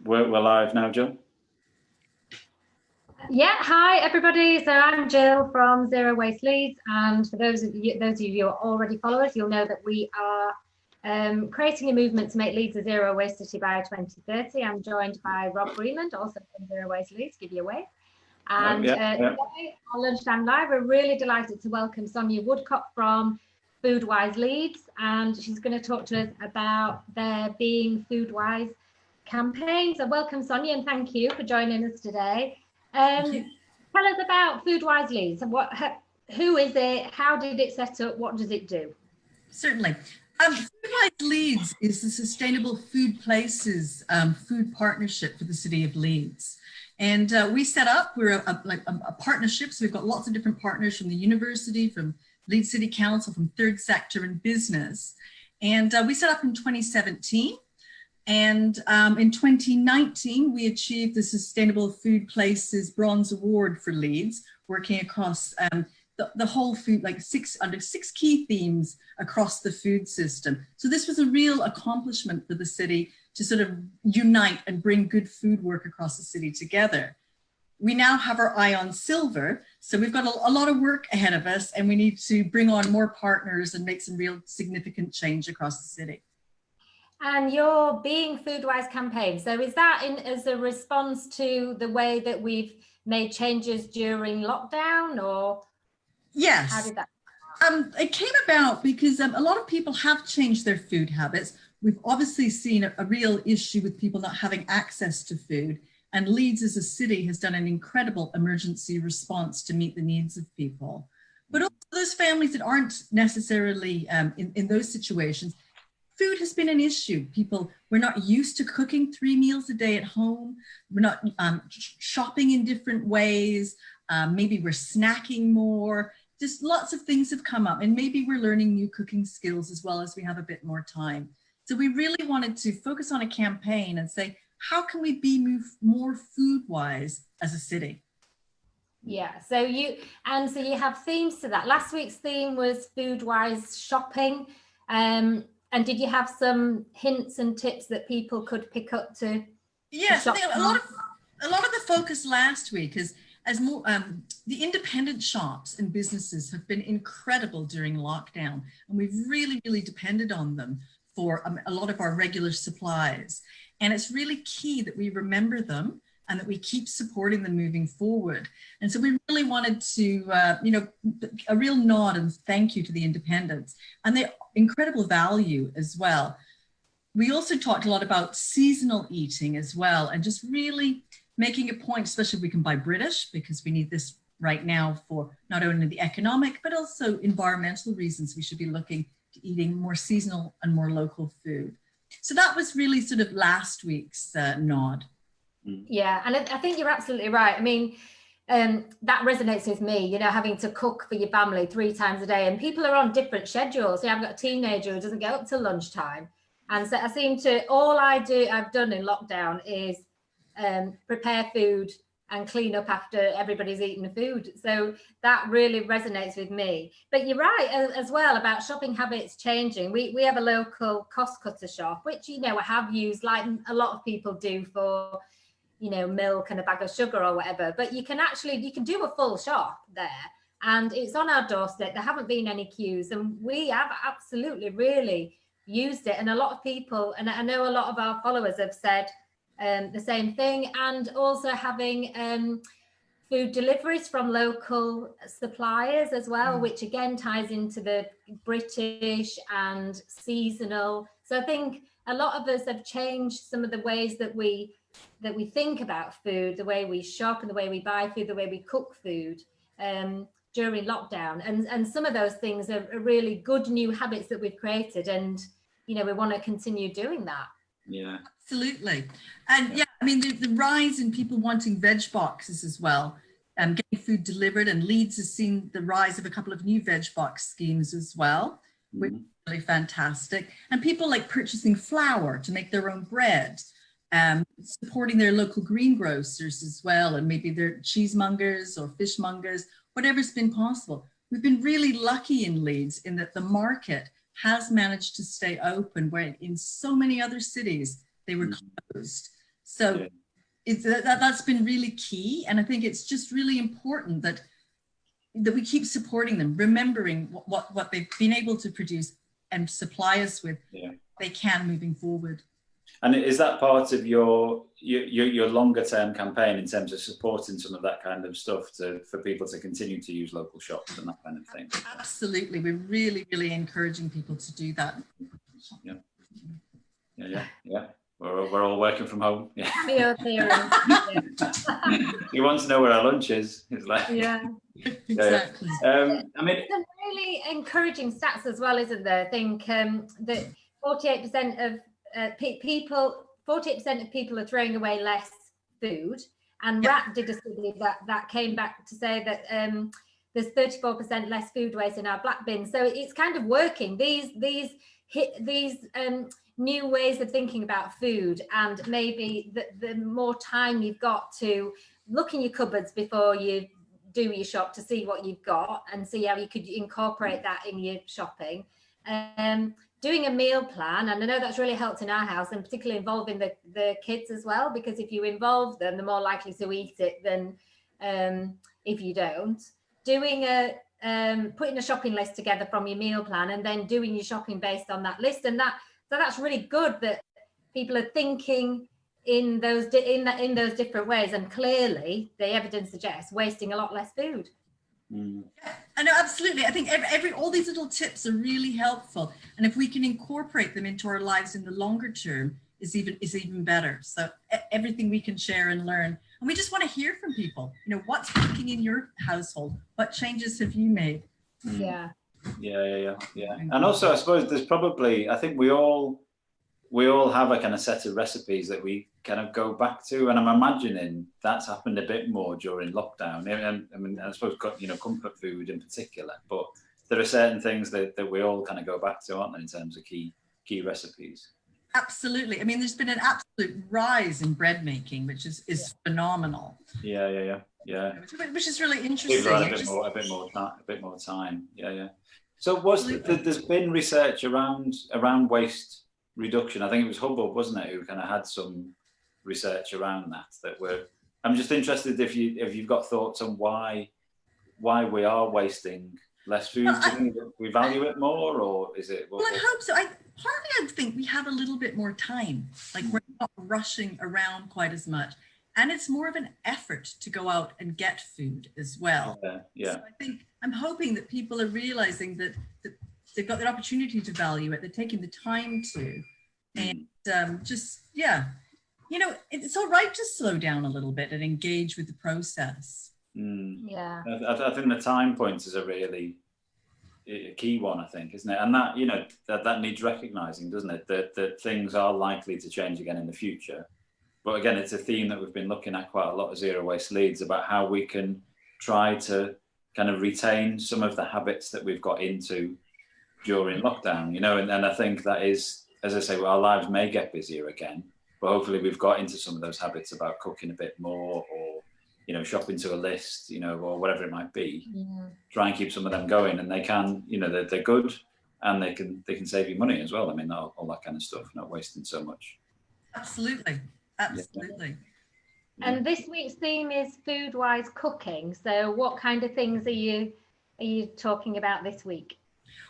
We're live now, Jill. Yeah, hi everybody. So I'm Jill from FoodWise Leeds, and for those of you who are already followers, you'll know that we are creating a movement to make Leeds a zero waste city by 2030. I'm joined by Rob Greenland, also from FoodWise Leeds. Give you a wave. And today on Lunchtime Live, we're really delighted to welcome Sonja Woodcock from FoodWise Leeds, and she's going to talk to us about their Being FoodWise campaign. So welcome, Sonja, and thank you for joining us today. Tell us about FoodWise Leeds. Who is it? How did it set up? What does it do? Certainly. FoodWise Leeds is the Sustainable Food Places food partnership for the City of Leeds. And we set up, we're a partnership, so we've got lots of different partners from the university, from Leeds City Council, from third sector and business. And we set up in 2017. And in 2019, we achieved the Sustainable Food Places Bronze Award for Leeds, working across the whole food, under six key themes across the food system. So this was a real accomplishment for the city to sort of unite and bring good food work across the city together. We now have our eye on silver, so we've got a lot of work ahead of us, and we need to bring on more partners and make some real significant change across the city. And your Being FoodWise campaign, so is that as a response to the way that we've made changes during lockdown, or? Yes. How did that? It came about because a lot of people have changed their food habits. We've obviously seen a real issue with people not having access to food, and Leeds as a city has done an incredible emergency response to meet the needs of people. But also those families that aren't necessarily in those situations, food has been an issue. We're not used to cooking 3 meals a day at home. We're not shopping in different ways. Maybe we're snacking more. Just lots of things have come up, and maybe we're learning new cooking skills as well as we have a bit more time. So we really wanted to focus on a campaign and say, how can we be more food wise as a city? Yeah, so you have themes to that. Last week's theme was food wise shopping. And did you have some hints and tips that people could pick up to? Yes, I think a lot of the focus last week is more the independent shops and businesses have been incredible during lockdown, and we've really depended on them for a lot of our regular supplies. And it's really key that we remember them and that we keep supporting them moving forward. And so we really wanted to, a real nod and thank you to the independents and the incredible value as well. We also talked a lot about seasonal eating as well, and just really making a point, especially if we can buy British, because we need this right now for not only the economic, but also environmental reasons. We should be looking to eating more seasonal and more local food. So that was really sort of last week's nod. Yeah, and I think you're absolutely right. I mean, that resonates with me, having to cook for your family 3 times a day, and people are on different schedules. I've got a teenager who doesn't get up till lunchtime. And so all I've done in lockdown is prepare food and clean up after everybody's eaten the food. So that really resonates with me. But you're right as well about shopping habits changing. We have a local cost cutter shop, which, I have used like a lot of people do for, milk and a bag of sugar or whatever. But you can do a full shop there, and it's on our doorstep. There haven't been any queues, and we have absolutely really used it. And a lot of people, and I know a lot of our followers have said the same thing, and also having food deliveries from local suppliers as well, which again ties into the British and seasonal. So I think a lot of us have changed some of the ways that we think about food, the way we shop and the way we buy food, the way we cook food during lockdown. And some of those things are really good new habits that we've created, and we want to continue doing that. Yeah, absolutely. And yeah, I mean, the rise in people wanting veg boxes as well, getting food delivered, and Leeds has seen the rise of a couple of new veg box schemes as well, which is really fantastic. And people like purchasing flour to make their own bread, supporting their local greengrocers as well, and maybe their cheesemongers or fishmongers, whatever's been possible. We've been really lucky in Leeds in that the market has managed to stay open where in so many other cities they were closed. So that's been really key. And I think it's just really important that we keep supporting them, remembering what they've been able to produce and supply us with, they can moving forward. And is that part of your longer term campaign in terms of supporting some of that kind of stuff for people to continue to use local shops and that kind of thing? Absolutely. We're really, really encouraging people to do that. Yeah. We're all working from home. Yeah. Yeah. You want to know where our lunch is. It's like, exactly. I mean, some really encouraging stats as well, isn't there? I think that 48% of people are throwing away less food, and RAP did a study that came back to say that there's 34% less food waste in our black bin. So it's kind of working. These new ways of thinking about food, and maybe the more time you've got to look in your cupboards before you do your shop to see what you've got and see how you could incorporate that in your shopping. Doing a meal plan, and I know that's really helped in our house, and particularly involving the kids as well, because if you involve them, they're more likely to eat it than if you don't. Doing putting a shopping list together from your meal plan, and then doing your shopping based on that list, and that's really good that people are thinking in those different ways, and clearly the evidence suggests wasting a lot less food. Yeah, I know, absolutely. I think all these little tips are really helpful, and if we can incorporate them into our lives in the longer term, is even better. So everything we can share and learn, and we just want to hear from people. What's working in your household? What changes have you made? Yeah. And also, I suppose there's probably, I think we all have a kind of set of recipes that we kind of go back to, and I'm imagining that's happened a bit more during lockdown. And I mean, I suppose comfort food in particular, but there are certain things that we all kind of go back to, aren't there, in terms of key recipes? Absolutely. I mean, there's been an absolute rise in bread making, which is phenomenal. Yeah. Which is really interesting. A bit more time. Yeah. So there's been research around waste reduction. I think it was Hubbard, wasn't it, who kind of had some research around that I'm just interested if you've got thoughts on why we are wasting less food. Do you think that we value it more, or is it? Well, I hope so. Partly I think we have a little bit more time. Like, we're not rushing around quite as much. And it's more of an effort to go out and get food as well. Yeah. So I'm hoping that people are realizing that they've got the opportunity to value it. They're taking the time to, and it's all right to slow down a little bit and engage with the process. Yeah. I think the time point is a really key one, I think, isn't it? And that needs recognizing, doesn't it? That things are likely to change again in the future. But again, it's a theme that we've been looking at quite a lot of Zero Waste Leeds, about how we can try to kind of retain some of the habits that we've got into during lockdown, and I think that is, as I say, our lives may get busier again, but hopefully we've got into some of those habits about cooking a bit more, or shopping to a list, or whatever it might be. Try and keep some of them going, and they can, they're good, and they can save you money as well. I mean, all that kind of stuff, not wasting so much. Absolutely. And this week's theme is FoodWise cooking. So what kind of things are you talking about this week?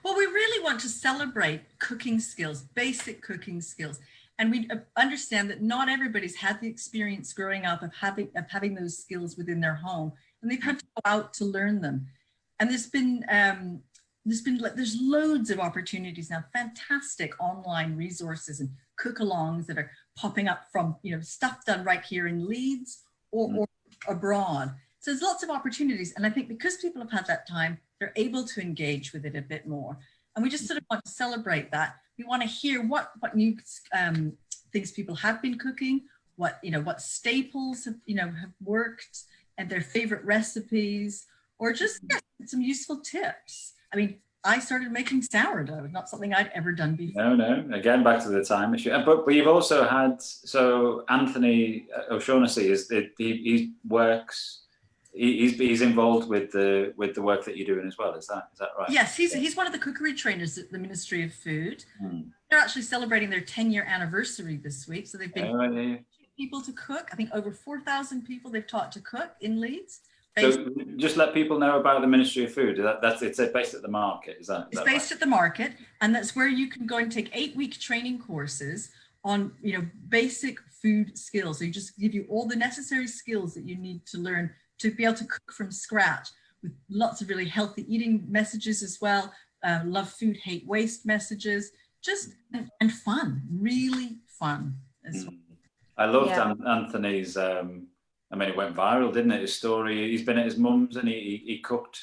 Well, we really want to celebrate cooking skills, basic cooking skills. And we understand that not everybody's had the experience growing up of having those skills within their home, and they've had to go out to learn them. And there's loads of opportunities now, fantastic online resources and cook-alongs that are popping up from stuff done right here in Leeds or abroad. So there's lots of opportunities, and I think because people have had that time, they're able to engage with it a bit more. And we just sort of want to celebrate that. We want to hear what new things people have been cooking, what staples have worked, and their favorite recipes, or just some useful tips. I mean, I started making sourdough, not something I'd ever done before. No. Again, back to the time issue. But you've also had, so Anthony O'Shaughnessy he works. He's involved with the work that you're doing as well. Is that right? Yes, he's one of the cookery trainers at the Ministry of Food. They're actually celebrating their 10-year anniversary this week, so they've been people to cook. I think over 4,000 people they've taught to cook in Leeds. So just let people know about the Ministry of Food. It's based at the market, is that? It's based at the market, and that's where you can go and take 8-week training courses on, basic food skills. So you just give you all the necessary skills that you need to learn to be able to cook from scratch, with lots of really healthy eating messages as well. Love food, hate waste messages, and fun, really fun as well. I loved Anthony's. It went viral, didn't it? His story. He's been at his mum's and he cooked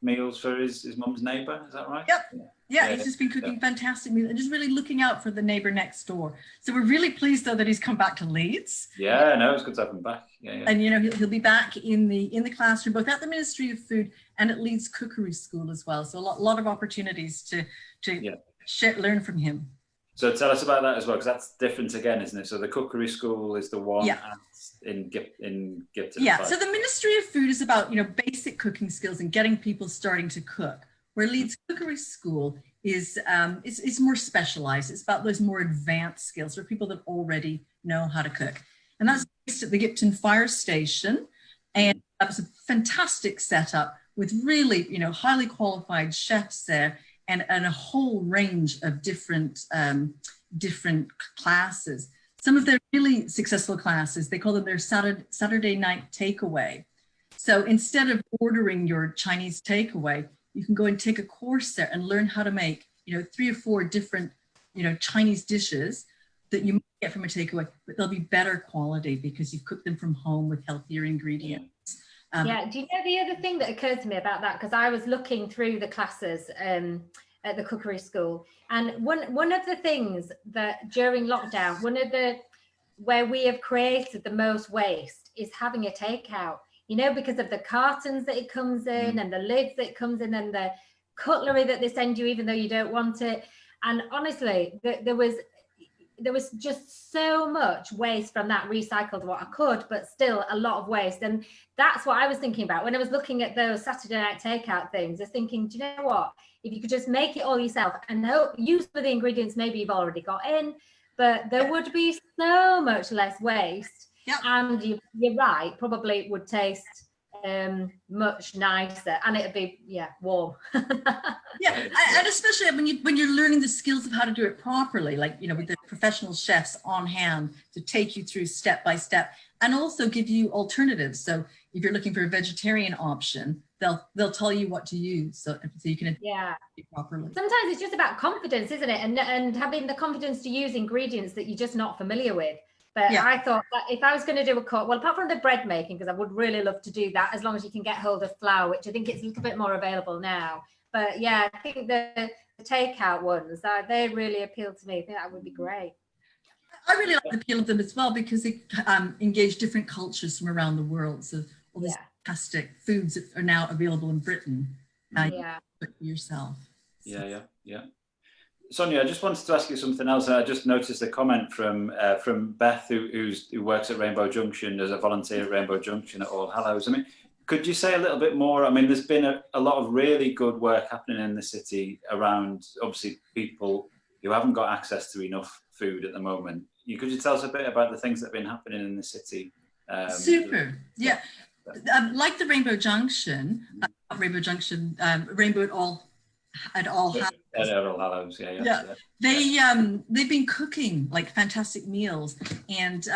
meals for his mum's neighbour. Is that right? Yep. Yeah, he's just been cooking fantastic meals and just really looking out for the neighbour next door. So we're really pleased though that he's come back to Leeds. Yeah, no, it's good to have him back. Yeah. And he'll be back in the classroom, both at the Ministry of Food and at Leeds Cookery School as well. So a lot of opportunities to learn from him. So tell us about that as well, because that's different again, isn't it? So the Cookery School is the one in Gipton. Yeah. So the Ministry of Food is about basic cooking skills and getting people starting to cook. Where Leeds Cookery School is more specialized. It's about those more advanced skills for people that already know how to cook. And that's based at the Gipton Fire Station. And that was a fantastic setup with really, highly qualified chefs there and a whole range of different classes. Some of their really successful classes, they call them their Saturday night takeaway. So instead of ordering your Chinese takeaway, you can go and take a course there and learn how to make, 3 or 4 different, Chinese dishes that you might get from a takeaway, but they'll be better quality because you've cooked them from home with healthier ingredients. Do you know the other thing that occurred to me about that? Because I was looking through the classes at the Cookery School, and one of the things that during lockdown, where we have created the most waste is having a takeout. Because of the cartons that it comes in and the lids that it comes in and the cutlery that they send you, even though you don't want it. And honestly, there was just so much waste from that. Recycled what I could, but still a lot of waste. And that's what I was thinking about when I was looking at those Saturday night takeout things. I was thinking, do you know what? If you could just make it all yourself and use for the ingredients maybe you've already got in, but there would be so much less waste. Yep. And you're right, probably it would taste much nicer, and it'd be warm. And especially when you're learning the skills of how to do it properly, like with the professional chefs on hand to take you through step by step, and also give you alternatives. So if you're looking for a vegetarian option, they'll tell you what to use, so you can do it properly. Sometimes it's just about confidence, isn't it? And having the confidence to use ingredients that you're just not familiar with. But I thought that if I was going to do a cook, well, apart from the bread making, because I would really love to do that, as long as you can get hold of flour, which I think it's a little bit more available now. But I think the takeout ones, they really appeal to me. I think that would be great. I really like the appeal of them as well because they engage different cultures from around the world. So all these fantastic foods that are now available in Britain, you cook yourself. So. Yeah. Sonja, I just wanted to ask you something else. I just noticed a comment from Beth, who works at Rainbow Junction as a volunteer at Rainbow Junction at All Hallows. Could you say a little bit more? There's been a lot of really good work happening in the city around, obviously, people who haven't got access to enough food at the moment. Could you tell us a bit about the things that have been happening in the city? Super. Like the Rainbow Junction, Rainbow at All Hallows. They've been cooking like fantastic meals and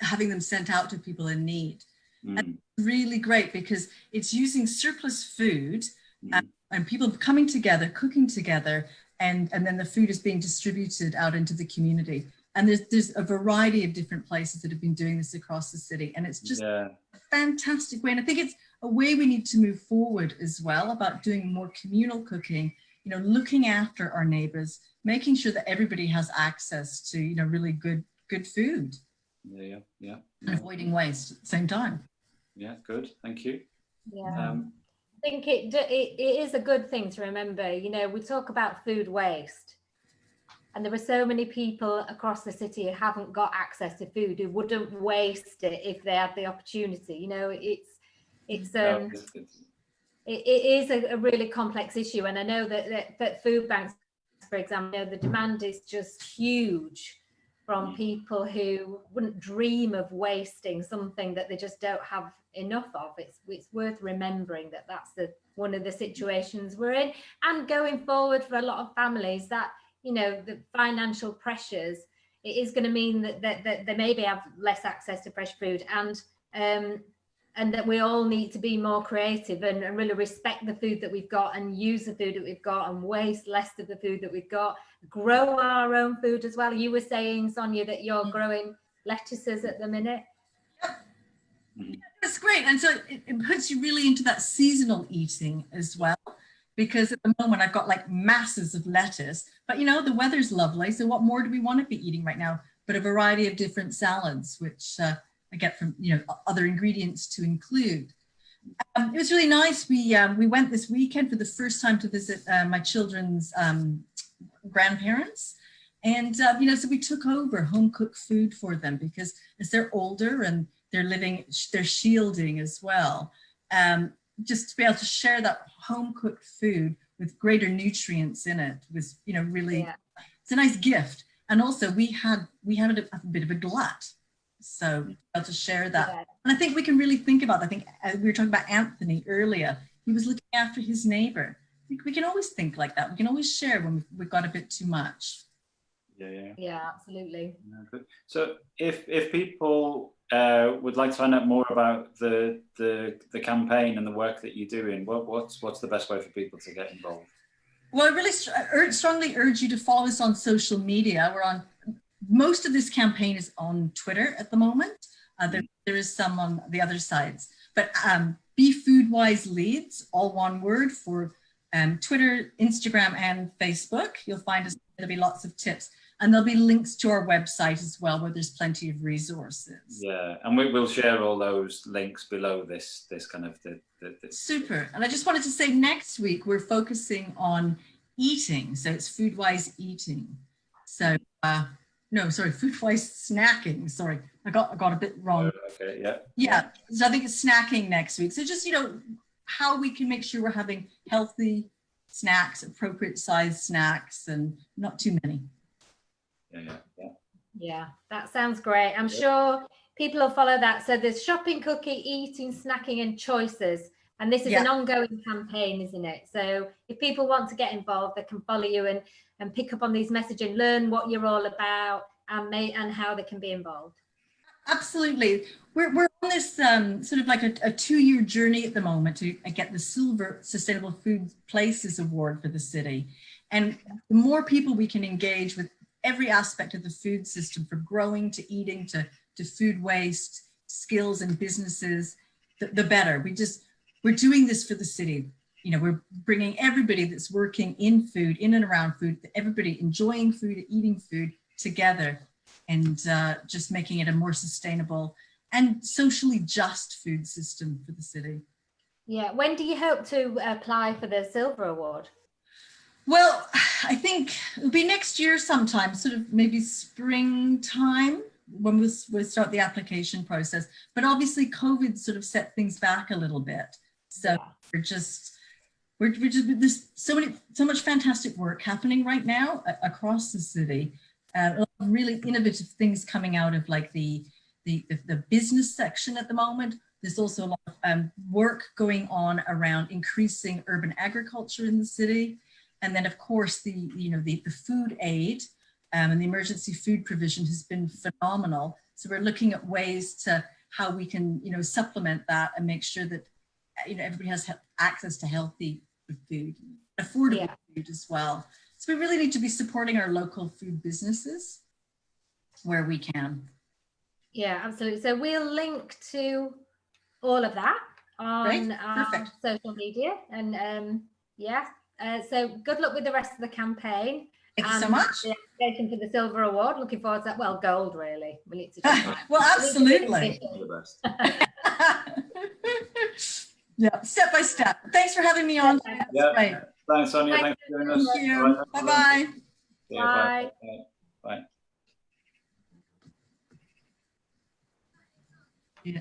having them sent out to people in need. And really great because it's using surplus food and people coming together, cooking together, and then the food is being distributed out into the community. And there's a variety of different places that have been doing this across the city, and it's just a fantastic way. And I think it's a way we need to move forward as well about doing more communal cooking, looking after our neighbors, making sure that everybody has access to, really good food. Yeah. And avoiding waste at the same time. Yeah, good. Thank you. Yeah. I think it is a good thing to remember. We talk about food waste. And there are so many people across the city who haven't got access to food, who wouldn't waste it if they had the opportunity. It is a really complex issue. And I know that food banks, for example, the demand is just huge. from people who wouldn't dream of wasting something that they just don't have enough of. It's worth remembering that that's one of the situations we're in, and going forward for a lot of families that, you know, the financial pressures, it is going to mean that they maybe have less access to fresh food, and that we all need to be more creative and really respect the food that we've got and use the food that we've got and waste less of the food that we've got. Grow our own food as well. You were saying, Sonja, that you're growing lettuces at the minute. That's great. And so it puts you really into that seasonal eating as well, because at the moment I've got like masses of lettuce, but you know, the weather's lovely. So what more do we want to be eating right now? But a variety of different salads, which I get from, you know, other ingredients to include. It was really nice. We went this weekend for the first time to visit my children's grandparents. And, you know, so we took over home cooked food for them, because as they're older and they're shielding as well. Just to be able to share that home cooked food with greater nutrients in it was, you know, really, it's a nice gift. And also we had a bit of a glut. So to be able to share that. And I think we can really think about, I think we were talking about Anthony earlier, he was looking after his neighbor. We can always think like that. We can always share when we've got a bit too much. Yeah, absolutely. So if people would like to find out more about the campaign and the work that you're doing, what's the best way for people to get involved? Well, I really strongly urge you to follow us on social media. We're on, most of this campaign is on Twitter at the moment. There is some on the other sides, but be FoodWise Leeds, all one word, for Twitter, Instagram, and Facebook. You'll find us. There'll be lots of tips, and there'll be links to our website as well, where there's plenty of resources. Yeah, and we'll share all those links below this kind of the Super. And I just wanted to say, next week we're focusing on eating, so it's FoodWise eating. So no, sorry, FoodWise snacking. Sorry, I got a bit wrong. Okay, yeah. So I think it's snacking next week. So just, you know, how we can make sure we're having healthy snacks, appropriate size snacks, and not too many. Yeah, that sounds great. I'm sure people will follow that. So there's shopping, cooking, eating, snacking, and choices. And this is an ongoing campaign, isn't it? So if people want to get involved, they can follow you and pick up on these messaging, learn what you're all about, and how they can be involved. Absolutely. We're on this sort of like a 2-year journey at the moment to get the Silver Sustainable Food Places Award for the city. And the more people we can engage with every aspect of the food system, from growing to eating to food waste, skills and businesses, the better. We're doing this for the city. You know, we're bringing everybody that's working in food, in and around food, everybody enjoying food, eating food together, and just making it a more sustainable and socially just food system for the city. Yeah. When do you hope to apply for the Silver Award? Well, I think it'll be next year sometime, sort of maybe springtime, when we'll start the application process. But obviously COVID sort of set things back a little bit. So we're just there's so much fantastic work happening right now across the city. A lot of really innovative things coming out of like the business section at the moment. There's also a lot of work going on around increasing urban agriculture in the city. And then of course the food aid and the emergency food provision has been phenomenal. So we're looking at ways to how we can, you know, supplement that and make sure that, you know, everybody has access to healthy food, affordable food as well. So we really need to be supporting our local food businesses where we can. Yeah, absolutely. So we'll link to all of that on our social media. And so good luck with the rest of the campaign. Thank you so much. The application for the Silver Award. Looking forward to that. Well, gold, really. We need to do that. Well, absolutely. Yeah, step by step. Thanks for having me on. Yeah. Right. Thanks, Sonja. Thanks for doing this. Thank you. Bye-bye. Bye. Bye. Yeah.